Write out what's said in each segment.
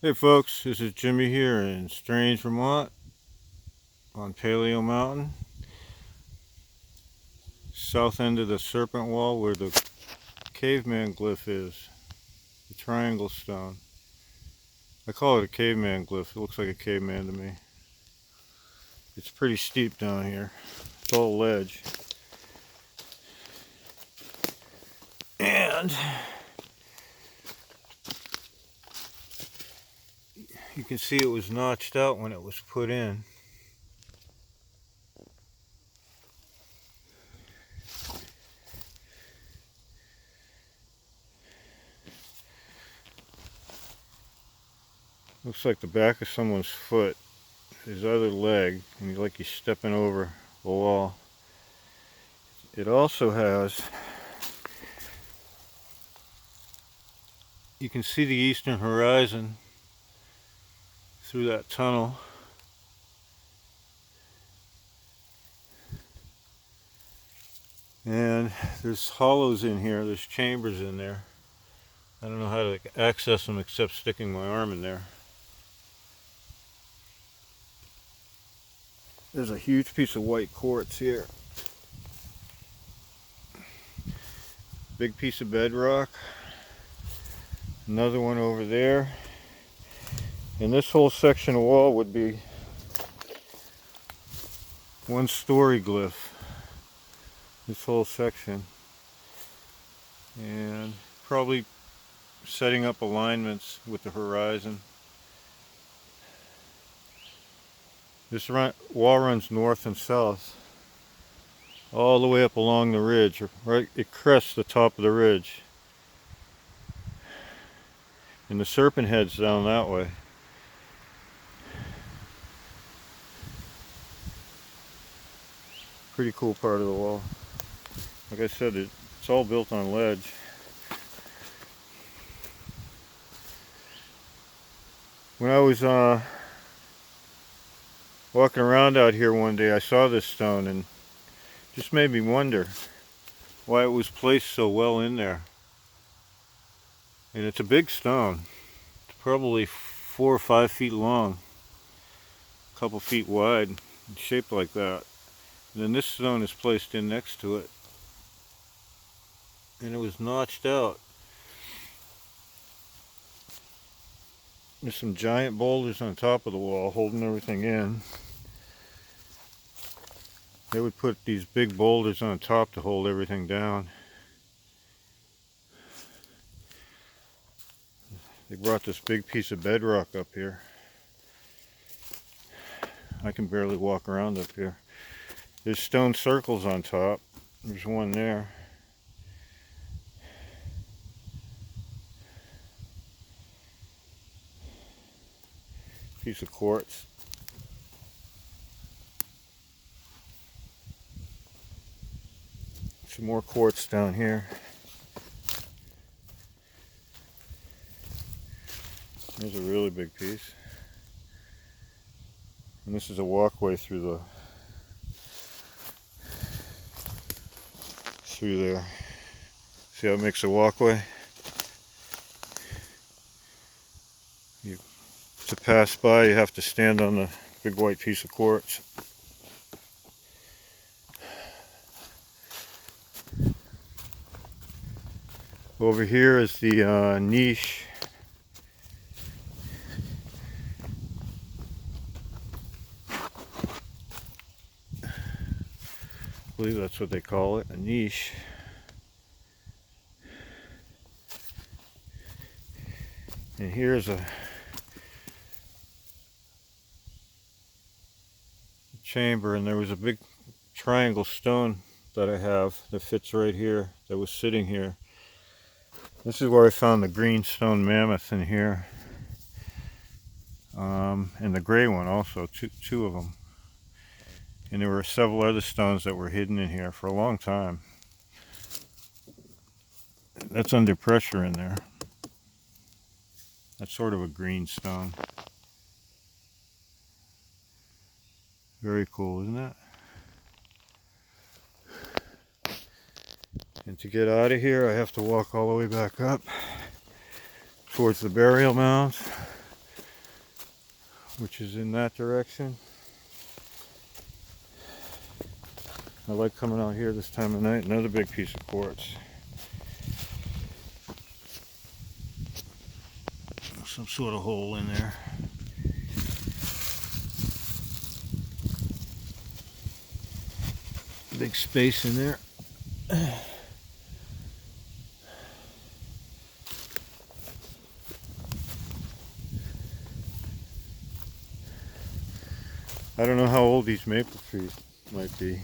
Hey folks, this is Jimmy here in Strange, Vermont on Paleo Mountain, south end of the serpent wall where the caveman glyph is, the triangle stone. I call it a caveman glyph, it looks like a caveman to me. It's pretty steep down here, it's all ledge. And you can see it was notched out when it was put in. Looks like the back of someone's foot, his other leg, and like he's stepping over the wall. It also has, you can see the eastern horizon through that tunnel. And there's hollows in here, there's chambers in there. I don't know how to access them except sticking my arm in there. There's a huge piece of white quartz here. Big piece of bedrock. Another one over there. And this whole section of wall would be one story glyph. This whole section. And probably setting up alignments with the horizon. This wall runs north and south, all the way up along the ridge. Right, it crests the top of the ridge. And the serpent heads down that way. Pretty cool part of the wall. Like I said, it's all built on ledge. When I was walking around out here one day, I saw this stone and just made me wonder why it was placed so well in there. And it's a big stone. It's probably 4 or 5 feet long, a couple feet wide, shaped like that. And then this stone is placed in next to it. And it was notched out. There's some giant boulders on top of the wall holding everything in. They would put these big boulders on top to hold everything down. They brought this big piece of bedrock up here. I can barely walk around up here. There's stone circles on top. There's one there. Piece of quartz. Some more quartz down here. There's a really big piece. And this is a walkway through there. See how it makes a walkway? To pass by, you have to stand on the big white piece of quartz. Over here is the niche. I believe that's what they call it, a niche. And here's a chamber, and there was a big triangle stone that I have that fits right here, that was sitting here. This is where I found the green stone mammoth in here. And the gray one also, two of them. And there were several other stones that were hidden in here for a long time. That's under pressure in there. That's sort of a green stone. Very cool, isn't it? And to get out of here, I have to walk all the way back up towards the burial mounds. which is in that direction. I like coming out here this time of night. Another big piece of quartz. Some sort of hole in there. Big space in there. I don't know how old these maple trees might be.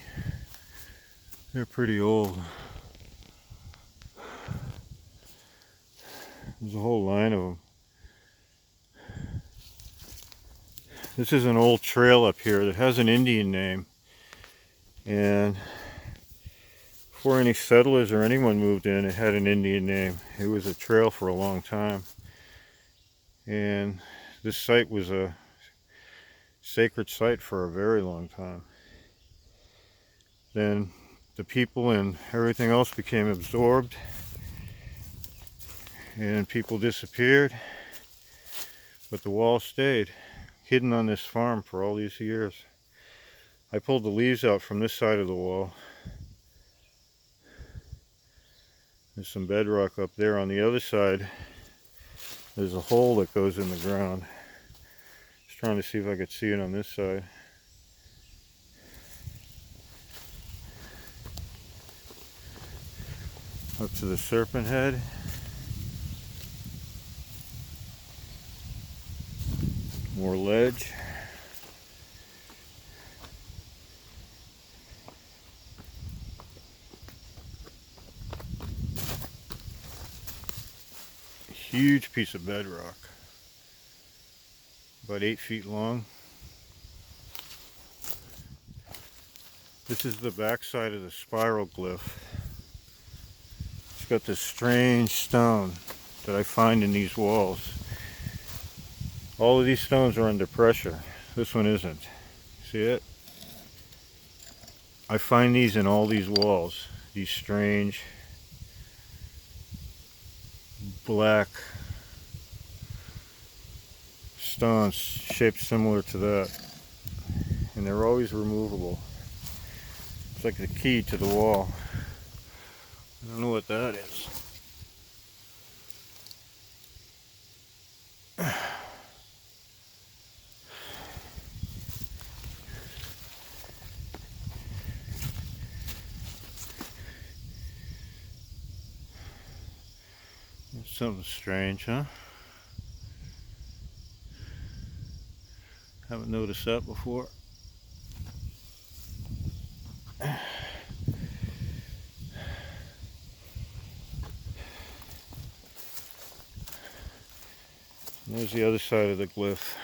They're pretty old. There's a whole line of them. This is an old trail up here that has an Indian name. And before any settlers or anyone moved in, it had an Indian name. It was a trail for a long time. And this site was a sacred site for a very long time. Then the people and everything else became absorbed, and people disappeared, but the wall stayed hidden on this farm for all these years. I pulled the leaves out from this side of the wall. There's some bedrock up there. On the other side, there's a hole that goes in the ground. Just trying to see if I could see it on this side. Up to the serpent head. More ledge. Huge piece of bedrock. About 8 feet long. This is the back side of the spiral glyph. It's got this strange stone that I find in these walls. All of these stones are under pressure. This one isn't. See it? I find these in all these walls. These strange black stones shaped similar to that. And they're always removable. It's like the key to the wall. I don't know what that is. Something strange, huh? Haven't noticed that before. And there's the other side of the glyph.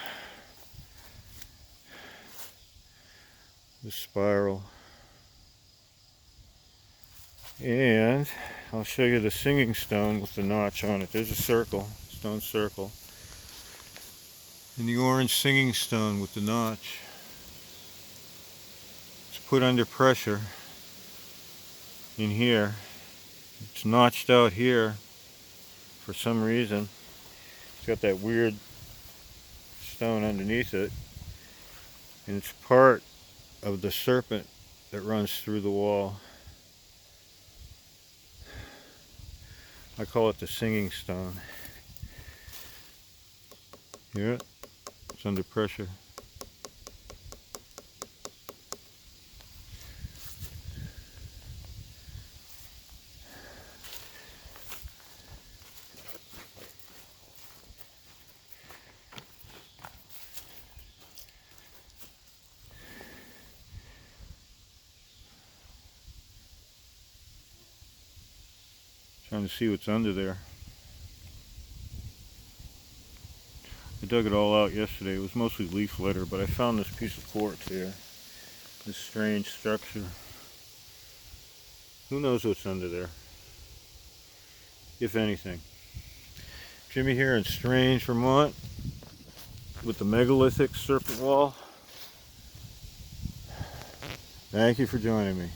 The spiral. And I'll show you the singing stone with the notch on it. There's a circle, stone circle. And the orange singing stone with the notch. It's put under pressure in here. It's notched out here for some reason. It's got that weird stone underneath it. And it's part of the serpent that runs through the wall. I call it the singing stone. Hear it? It's under pressure. Trying to see what's under there. I dug it all out yesterday. It was mostly leaf litter, but I found this piece of quartz here. This strange structure. Who knows what's under there? If anything. Jimmy here in Strange, Vermont, with the megalithic serpent wall. Thank you for joining me.